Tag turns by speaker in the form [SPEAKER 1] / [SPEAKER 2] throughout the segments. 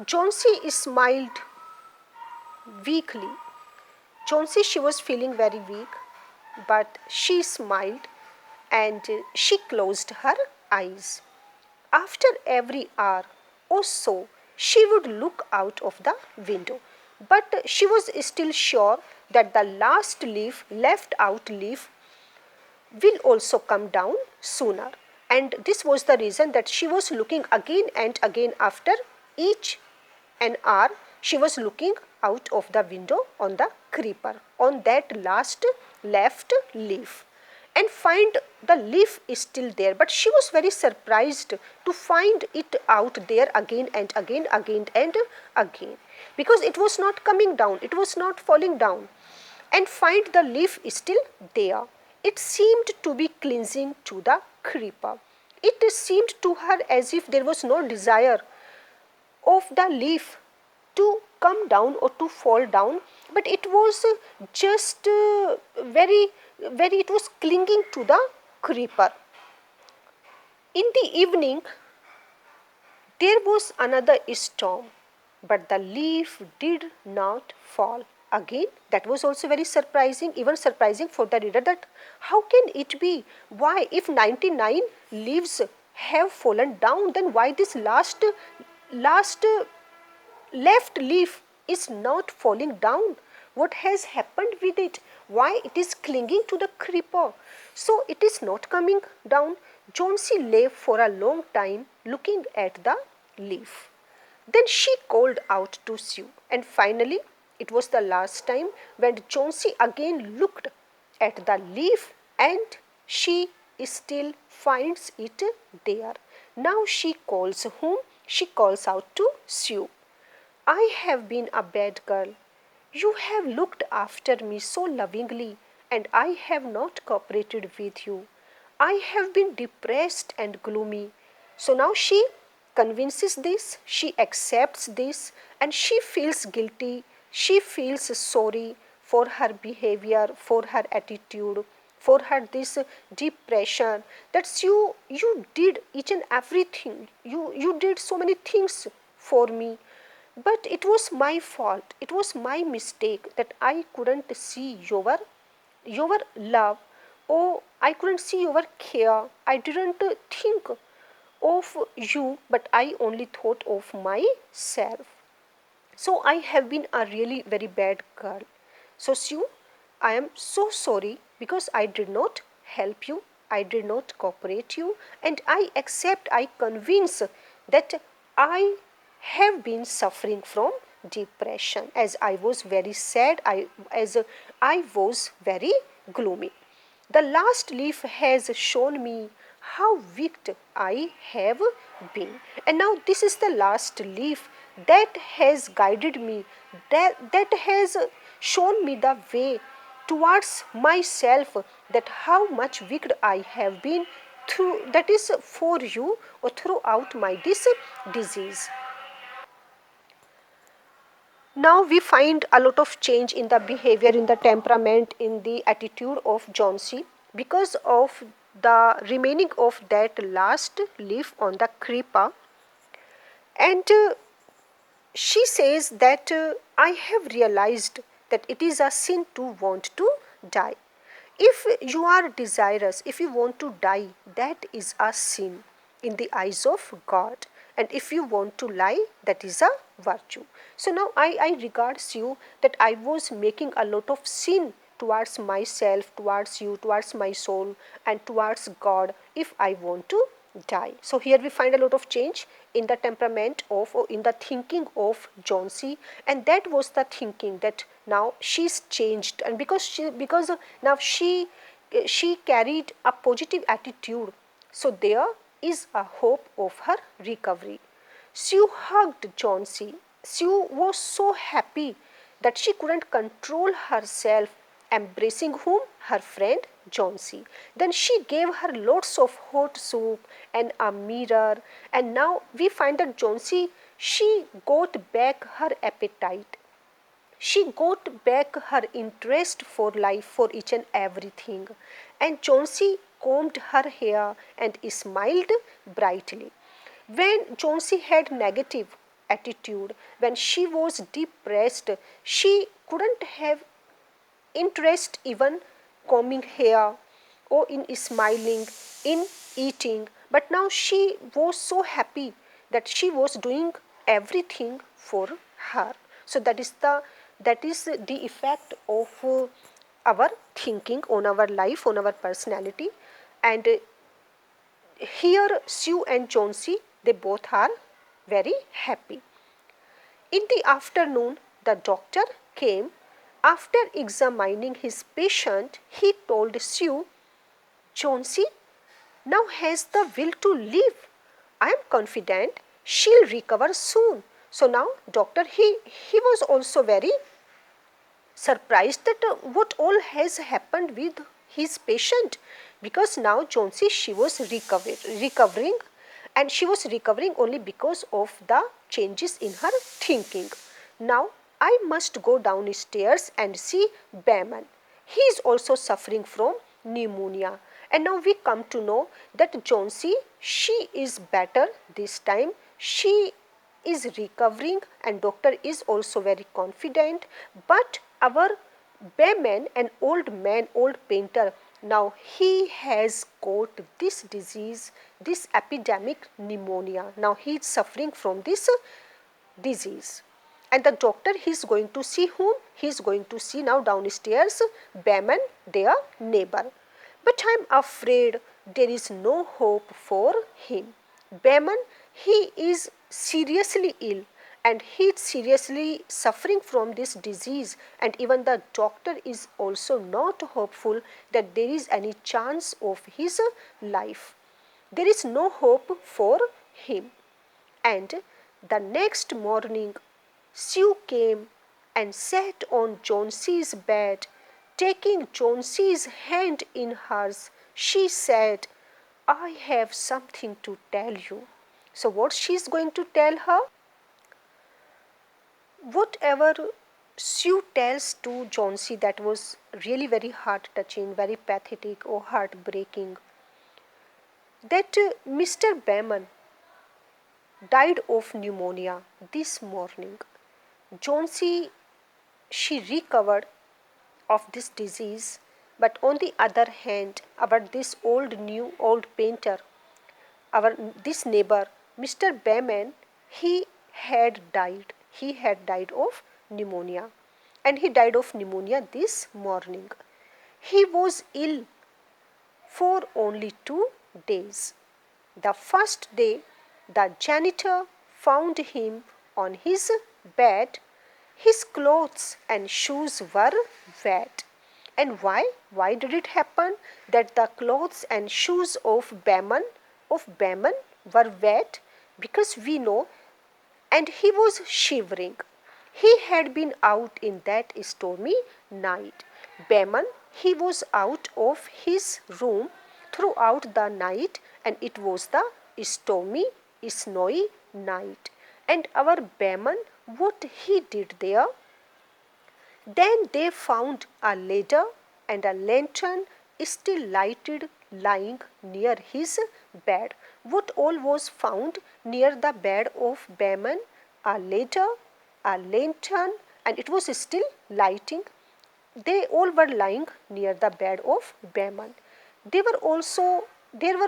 [SPEAKER 1] Johnsy smiled weakly. Johnsy, she was feeling very weak, but she smiled and she closed her eyes. After every hour or so, she would look out of the window, but she was still sure that the last leaf, left out leaf, will also come down sooner. And this was the reason that she was looking again and again after each an hour. She was looking out of the window on the creeper, on that last left leaf, and find the leaf is still there. But she was very surprised to find it out there again and again, again and again, because it was not coming down, it was not falling down, and find the leaf is still there. It seemed to be clinging to the creeper. It seemed to her as if there was no desire of the leaf to come down or to fall down, but it was just very, it was clinging to the creeper. In the evening, there was another storm, but the leaf did not fall. Again, that was also very surprising, even surprising for the reader, that how can it be? Why, if 99 leaves have fallen down, then why this last left leaf is not falling down? What has happened with it? Why it is clinging to the creeper? So it is not coming down. Johnsy lay for a long time looking at the leaf. Then she called out to Sue, and finally it was the last time when Johnsy again looked at the leaf, and she still finds it there. Now she calls whom? She calls out to Sue. I have been a bad girl. You have looked after me so lovingly, and I have not cooperated with you. I have been depressed and gloomy. So now she convinces this, she accepts this, and she feels guilty. She feels sorry for her behavior, for her attitude, for her this depression. That's you did each and everything. You did so many things for me. But it was my fault, it was my mistake that I couldn't see your love, or I couldn't see your care. I didn't think of you, but I only thought of myself. So I have been a really very bad girl. So Sue, I am so sorry because I did not help you, I did not cooperate you, and I accept, I convince that I have been suffering from depression, as I was very sad, as I was very gloomy. The last leaf has shown me how weak I have been. And now this is the last leaf that has guided me, that has shown me the way towards myself, that how much weak I have been through, that is for you or throughout my this disease. Now we find a lot of change in the behavior, in the temperament, in the attitude of Johnsy because of the remaining of that last leaf on the creeper. And she says that I have realized that it is a sin to want to die. If you are desirous, if you want to die, that is a sin in the eyes of God. And if you want to lie, that is a virtue. So now I regards you that I was making a lot of sin towards myself, towards you, towards my soul, and towards God if I want to die. So here we find a lot of change in the temperament of, or in the thinking of Johnsy, and that was the thinking that now she's changed, and because now she carried a positive attitude, so there is a hope of her recovery. Sue hugged Johnsy. Sue was so happy that she couldn't control herself, embracing whom? Her friend Johnsy. Then she gave her lots of hot soup and a mirror, and now we find that Johnsy, she got back her appetite. She got back her interest for life, for each and everything. And Johnsy combed her hair and smiled brightly. When Johnsy had negative attitude. When she was depressed, she couldn't have interest even combing hair or in smiling, in eating. But now she was so happy that she was doing everything for her. So that is the effect of our thinking on our life, on our personality. And here Sue and Chauncey, they both are very happy. In the afternoon, the doctor came. After examining his patient, he told Sue, Chauncey now has the will to live. I am confident she'll recover soon. So now doctor, he was also very surprised that what all has happened with his patient, because now Chauncey, she was recovering, and she was recovering only because of the changes in her thinking. Now I must go downstairs and see Behrman. He is also suffering from pneumonia. And now we come to know that Chauncey, she is better this time. She is recovering and doctor is also very confident. But our Behrman, an old man, old painter, now he has got this disease, this epidemic pneumonia. Now he is suffering from this disease. And the doctor, he is going to see whom? He is going to see now downstairs Behrman, their neighbor. But I am afraid there is no hope for him. Behrman, he is seriously ill and he is seriously suffering from this disease, and even the doctor is also not hopeful that there is any chance of his life. There is no hope for him. And the next morning, Sue came and sat on Chauncey's bed. Taking Chauncey's hand in hers, she said, I have something to tell you. So what she is going to tell her? Whatever Sue tells to Chauncey, that was really very heart-touching, very pathetic or heartbreaking. That Mr. Behrman died of pneumonia this morning. Chauncey, she recovered of this disease, but on the other hand, our this old painter, our this neighbor, Mr. Behrman, he had died. He had died of pneumonia, and he died of pneumonia this morning. He was ill for only 2 days. The first day, the janitor found him on his bed. His clothes and shoes were wet. And why? Why did it happen that the clothes and shoes of Behrman were wet? Because we know, and he was shivering. He had been out in that stormy night. Behrman, he was out of his room throughout the night, and it was the stormy, snowy night. And our Behrman, what he did there? Then they found a ladder and a lantern still lighted lying near his bed. What all was found near the bed of Behrman? A ladder, a lantern, and it was still lighting. They all were lying near the bed of Behrman. There were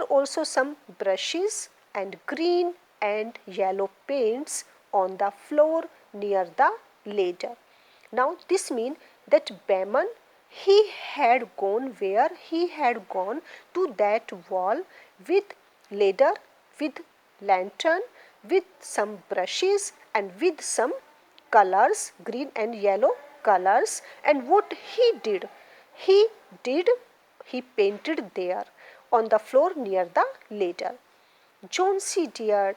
[SPEAKER 1] also some brushes and green and yellow paints on the floor near the ladder. Now this means that Behrman, he had gone where? He had gone to that wall with ladder, with lantern, with some brushes and with some colors, green and yellow colors. And what he did? He painted there on the floor near the ladder. Chauncey dear,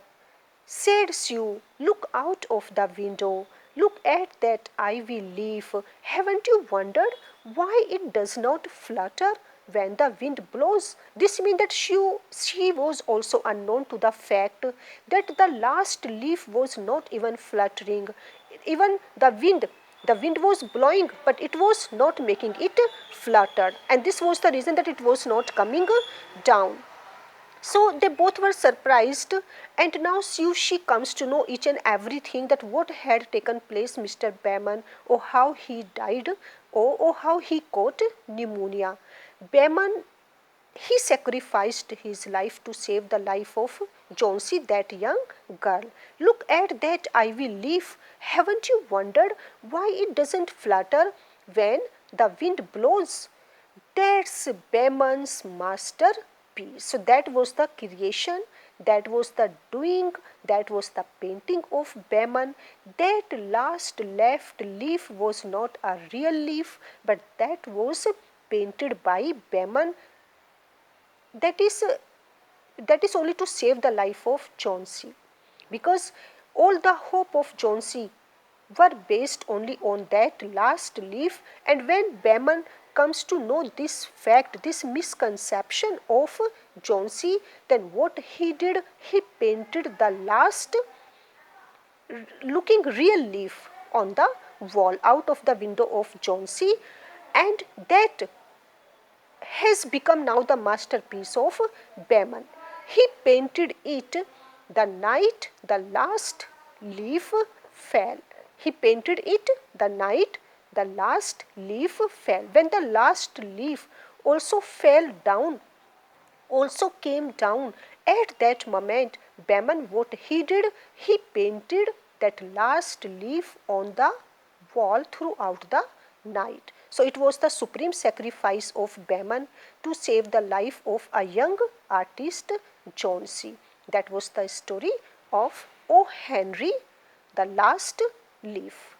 [SPEAKER 1] said Sue, look out of the window. Look at that ivy leaf. Haven't you wondered why it does not flutter when the wind blows? This means that she was also unknown to the fact that the last leaf was not even fluttering. Even the wind was blowing, but it was not making it flutter. And this was the reason that it was not coming down. So they both were surprised, and now she comes to know each and everything, that what had taken place, Mr. Behrman, or how he died, or how he caught pneumonia. Behrman, he sacrificed his life to save the life of Johnsy, that young girl. Look at that ivy leaf. Haven't you wondered why it doesn't flutter when the wind blows? That's Behrman's masterpiece. So that was the creation, that was the doing, that was the painting of Behrman. That last left leaf was not a real leaf, but that was painted by Behrman. That is only to save the life of Johnsy, because all the hope of Johnsy were based only on that last leaf. And when Behrman comes to know this fact, this misconception of Johnsy, then what he did, he painted the last looking real leaf on the wall out of the window of Johnsy, and that has become now the masterpiece of Behrman. He painted it the night the last leaf fell. He painted it the night the last leaf fell. When the last leaf also fell down, also came down, at that moment, Behrman, what he did, he painted that last leaf on the wall throughout the night. So it was the supreme sacrifice of Behrman to save the life of a young artist, Johnsy. That was the story of O. Henry, the last leaf.